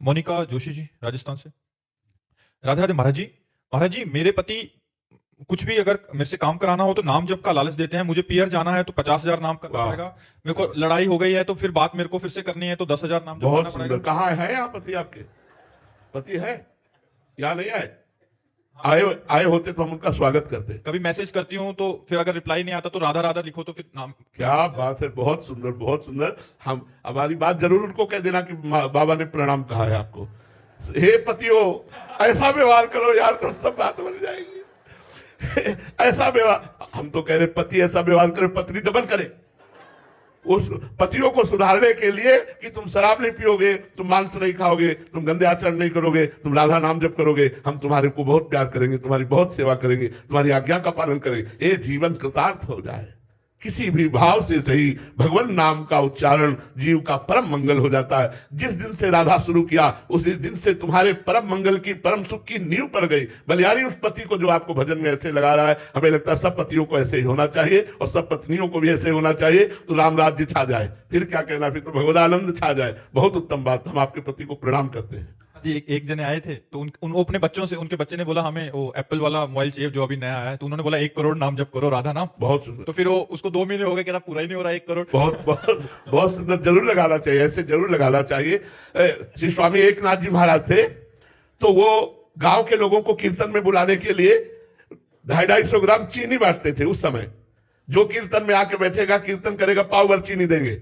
मोनिका जोशी जी, राजस्थान से। राधे राधे महाराज जी। महाराज जी, मेरे पति कुछ भी अगर मेरे से काम कराना हो तो नाम जप का लालच देते हैं। मुझे पियर जाना है तो 50,000 नाम करना वाह, पड़ेगा। मेरे को लड़ाई हो गई है तो फिर बात मेरे को फिर से करनी है तो 10,000 नाम जपवाना बहुत सुंदर। पड़ेगा। कहाँ है यहाँ पति आपके? पति है? यहाँ नहीं आए? आए आए होते तो हम उनका स्वागत करते। कभी मैसेज करती हूँ तो फिर अगर रिप्लाई नहीं आता तो राधा राधा लिखो तो फिर नाम। क्या बात है, बहुत सुंदर बहुत सुंदर। हम हमारी बात जरूर उनको कह देना कि बाबा ने प्रणाम कहा है आपको। हे पतियों, ऐसा व्यवहार करो यार तो सब बात बन जाएगी। ऐसा व्यवहार, हम तो कह रहे पति ऐसा व्यवहार करे, पत्नी डबल करे। उस पतियों को सुधारने के लिए कि तुम शराब नहीं पियोगे, तुम मांस नहीं खाओगे, तुम गंदे आचरण नहीं करोगे, तुम राधा नाम जप करोगे, हम तुम्हारे को बहुत प्यार करेंगे, तुम्हारी बहुत सेवा करेंगे, तुम्हारी आज्ञा का पालन करेंगे। ये जीवन कृतार्थ हो जाए। किसी भी भाव से सही भगवान नाम का उच्चारण जीव का परम मंगल हो जाता है। जिस दिन से राधा शुरू किया उसी दिन से तुम्हारे परम मंगल की, परम सुख की नींव पड़ गई। बलियारी उस पति को जो आपको भजन में ऐसे लगा रहा है, हमें लगता है सब पतियों को ऐसे ही होना चाहिए और सब पत्नियों को भी ऐसे होना चाहिए, तो राम राज्य छा जाए। फिर क्या कहना, फिर तो भगवदानंद छा जाए। बहुत उत्तम बात। हम आपके पति को प्रणाम करते हैं जी। एक जने आए थे तो वो अपने बच्चों से, उनके बच्चे ने बोला हमें वो एप्पल वाला मोबाइल चाहिए जो अभी नया आया है, तो उन्होंने बोला 1 करोड़ नाम जप करो राधा नाम। बहुत सुंदर। तो फिर वो उसको 2 महीने हो गए, कह रहा पूरा ही नहीं हो रहा 1 करोड़। बहुत बहुत बहुत सुंदर। जरूर लगाना चाहिए, ऐसे जरूर लगाना चाहिए। श्री स्वामी एकनाथ जी महाराज थे, तो वो गांव के लोगों को कीर्तन में बुलाने के लिए 250-250 ग्राम चीनी बांटते थे उस समय। जो कीर्तन में आके बैठेगा, कीर्तन करेगा, पाव भर चीनी देंगे।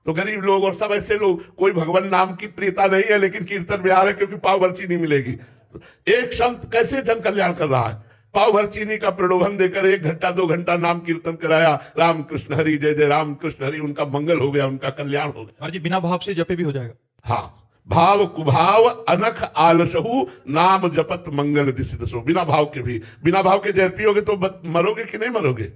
तो गरीब लोग और सब ऐसे लोग, कोई भगवान नाम की प्रियता नहीं है लेकिन कीर्तन में आ रहे क्योंकि पाव भर चीनी मिलेगी। तो एक संत कैसे जन कल्याण कर रहा है, पाव भर चीनी का प्रलोभन देकर 1 घंटा 2 घंटा नाम कीर्तन कराया। राम कृष्ण हरि, जय जय राम कृष्ण हरि। उनका मंगल हो गया, उनका कल्याण हो गया। और जी बिना भाव से जपे भी हो जाएगा। हाँ, भाव कुभाव अनख आलसहु नाम जपत मंगल दिसि दसो। बिना भाव के भी, बिना भाव के जहर पियोगे तो मरोगे कि नहीं मरोगे?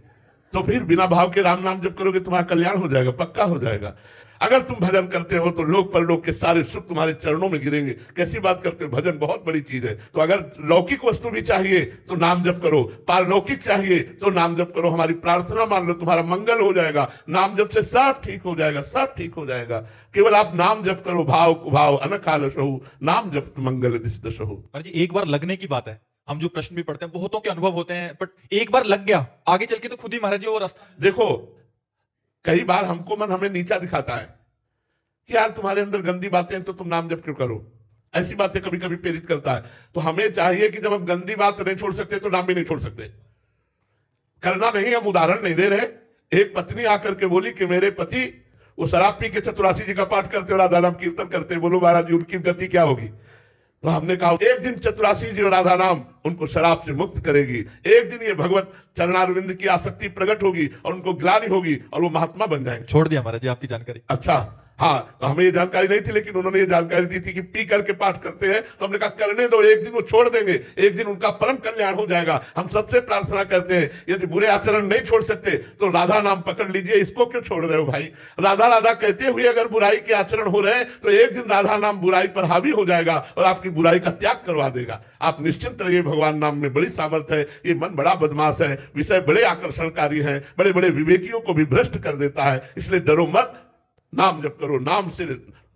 तो फिर बिना भाव के राम नाम जप करोगे, तुम्हारा कल्याण हो जाएगा, पक्का हो जाएगा। अगर तुम भजन करते हो तो लोक परलोक के सारे सुख तुम्हारे चरणों में गिरेंगे। कैसी बात करते हो, भजन बहुत बड़ी चीज है। तो अगर लौकिक वस्तु भी चाहिए तो नाम जप करो, पारलौकिक चाहिए तो नाम जप करो। हमारी प्रार्थना मान लो, तुम्हारा मंगल हो जाएगा। नाम जप से सब ठीक हो जाएगा, सब ठीक हो जाएगा। केवल आप नाम जप करो, भाव कुभाव अनखालसहु नाम जप मंगल दिस दशहु। और जी एक बार लगने की बात है। हम जो प्रश्न भी पढ़ते हैं, बहुतों के अनुभव होते हैं, बट एक बार लग गया, आगे चल के तो खुद ही महाराज जी वो रास्ता। देखो, कई बार हमको मन हमें नीचा दिखाता है कि यार तुम्हारे अंदर गंदी बातें हैं तो तुम नाम जप क्यों करो। ऐसी बातें कभी कभी प्रेरित करता है। तो हमें चाहिए कि जब हम गंदी बात नहीं छोड़ सकते तो नाम भी नहीं छोड़ सकते। करना नहीं, हम उदाहरण नहीं दे रहे। एक पत्नी आकर के बोली कि मेरे पति वो शराब पी के चतुरासी जी का पाठ करते और राधा नाम कीर्तन करते। बोलो महाराज जी, उनकी गति क्या होगी? तो हमने कहा एक दिन चतुरासी जी और राधा नाम उनको शराब से मुक्त करेगी। एक दिन ये भगवत चरणारविंद की आसक्ति प्रकट होगी और उनको ग्लानि होगी और वो महात्मा बन जाएंगे। छोड़ दिया महाराज जी आपकी जानकारी। अच्छा, हाँ, तो हमें ये जानकारी नहीं थी, लेकिन उन्होंने ये जानकारी दी थी कि पी करके पाठ करते हैं। तो हमने कहा करने दो, एक दिन वो छोड़ देंगे, एक दिन उनका परम कल्याण हो जाएगा। हम सबसे प्रार्थना करते हैं, यदि बुरे आचरण नहीं छोड़ सकते तो राधा नाम पकड़ लीजिए। इसको क्यों छोड़ रहे हो भाई? राधा राधा कहते हुए अगर बुराई के आचरण हो रहे हैं तो एक दिन राधा नाम बुराई पर हावी हो जाएगा और आपकी बुराई का त्याग करवा देगा। आप निश्चिंत रहिए, भगवान नाम में बड़ी सामर्थ्य है। ये मन बड़ा बदमाश है, विषय बड़े आकर्षणकारी हैं, बड़े बड़े विवेकियों को भी भ्रष्ट कर देता है। इसलिए डरो मत, नाम जप करो। नाम से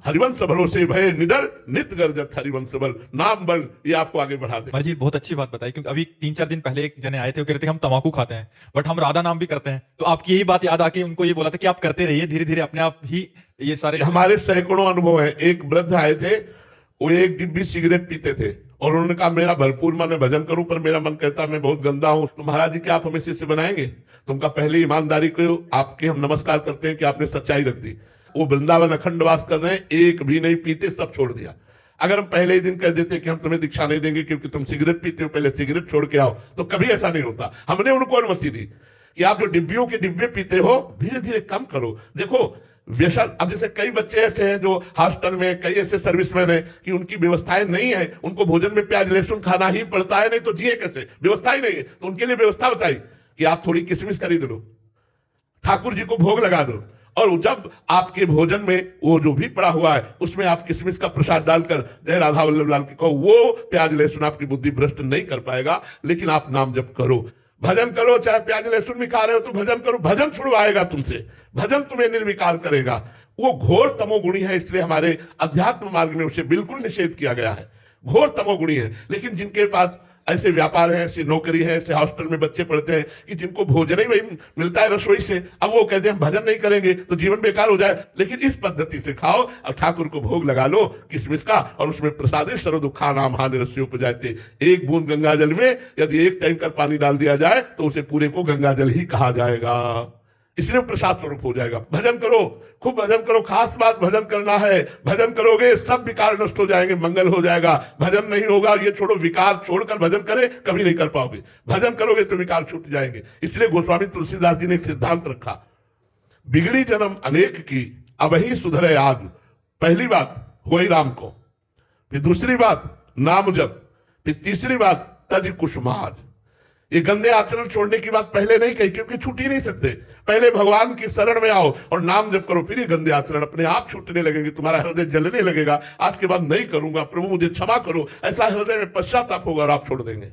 हरिवंश भरोसे भय निडर नित गर्जत हरिवंश बल। नाम बल ये आपको आगे बढ़ा दे। महाराज जी बहुत अच्छी बात बताई, क्योंकि अभी 3-4 दिन पहले एक जने आए थे, वो कह रहे थे हम तंबाकू खाते हैं बट हम राधा नाम भी करते हैं। तो आपकी यही बात याद आके उनको ये बोला था कि आप करते रहिए, धीरे धीरे अपने आप ही ये सारे। हमारे सैकड़ों अनुभव है। एक वृद्ध आए थे, वो 1 डिब्बी सिगरेट पीते थे और उन्होंने कहा मेरा भरपूर मन है भजन करूं पर मेरा मन कहता है मैं बहुत गंदा हूं। तो महाराज जी क्या आप हमें शिष्य बनाएंगे? तुमका पहले ईमानदारी को आपके हम नमस्कार करते हैं कि आपने सच्चाई रख दी। वो वृंदावन अखंड वास कर रहे हैं, एक भी नहीं पीते, सब छोड़ दिया। अगर हम पहले ही दिन कह देते कि हम तुम्हें दीक्षा नहीं देंगे क्योंकि तुम सिगरेट पीते हो, पहले सिगरेट छोड़ के आओ, तो कभी ऐसा नहीं होता। हमने उनको अनुमति दी कि आप जो डिब्बियों के डिब्बे पीते हो धीरे धीरे कम करो। देखो व्यसन, अब जैसे कई बच्चे ऐसे हैं जो हॉस्टल में, कई ऐसे सर्विसमैन हैं कि उनकी व्यवस्थाएं नहीं है, उनको भोजन में प्याज लहसुन खाना ही पड़ता है, नहीं तो जिए कैसे? व्यवस्था ही नहीं है। तो उनके लिए व्यवस्था बताई कि आप थोड़ी किशमिश खरीद लो, ठाकुर जी को भोग लगा दो, और जब आपके भोजन में वो जो भी पड़ा हुआ है उसमें आप किशमिश का प्रसाद डालकर जय राधा वल्लभ लाल की कहो। वो प्याज लहसुन आपकी बुद्धि भ्रष्ट नहीं कर पाएगा, लेकिन आप नाम जप करो, भजन करो। चाहे प्याज लहसुन भी खा रहे हो तो भजन करो, भजन छुड़वाएगा तुमसे, भजन तुम्हें निर्विकार करेगा। वो घोर तमोगुणी है, इसलिए हमारे अध्यात्म मार्ग में उसे बिल्कुल निषेध किया गया है। घोर तमोगुणी है। लेकिन जिनके पास ऐसे व्यापार है, ऐसी नौकरी है, ऐसे हॉस्टल में बच्चे पढ़ते हैं कि जिनको भोजन ही वही मिलता है रसोई से, अब वो कहते हैं हम भजन नहीं करेंगे तो जीवन बेकार हो जाए। लेकिन इस पद्धति से खाओ और ठाकुर को भोग लगा लो किसमिस का, और उसमें प्रसादे सर्व दुखा नाम हानि रस्यों पर जाते। एक बूंद गंगा जल में यदि एक टैंकर पानी डाल दिया जाए तो उसे पूरे को गंगा जल ही कहा जाएगा, इसलिए प्रसाद स्वरूप हो जाएगा। भजन करो, खूब भजन करो। खास बात भजन करना है। भजन करोगे सब विकार नष्ट हो जाएंगे, मंगल हो जाएगा। भजन नहीं होगा, ये छोड़ो, विकार छोड़कर भजन करे कभी नहीं कर पाओगे। भजन करोगे तो विकार छूट जाएंगे। इसलिए गोस्वामी तुलसीदास जी ने एक सिद्धांत रखा, बिगड़ी जन्म अनेक की अब ही सुधरे आज। पहली बात हुई राम को, फिर दूसरी बात नाम जप, फिर तीसरी बात तज कुसुमाज। ये गंदे आचरण छोड़ने की बात पहले नहीं कही, क्योंकि छूट ही नहीं सकते। पहले भगवान की शरण में आओ और नाम जप करो, फिर ये गंदे आचरण अपने आप छूटने लगेंगे। तुम्हारा हृदय जलने लगेगा, आज के बाद नहीं करूंगा, प्रभु मुझे क्षमा करो, ऐसा हृदय में पश्चाताप होगा और आप छोड़ देंगे।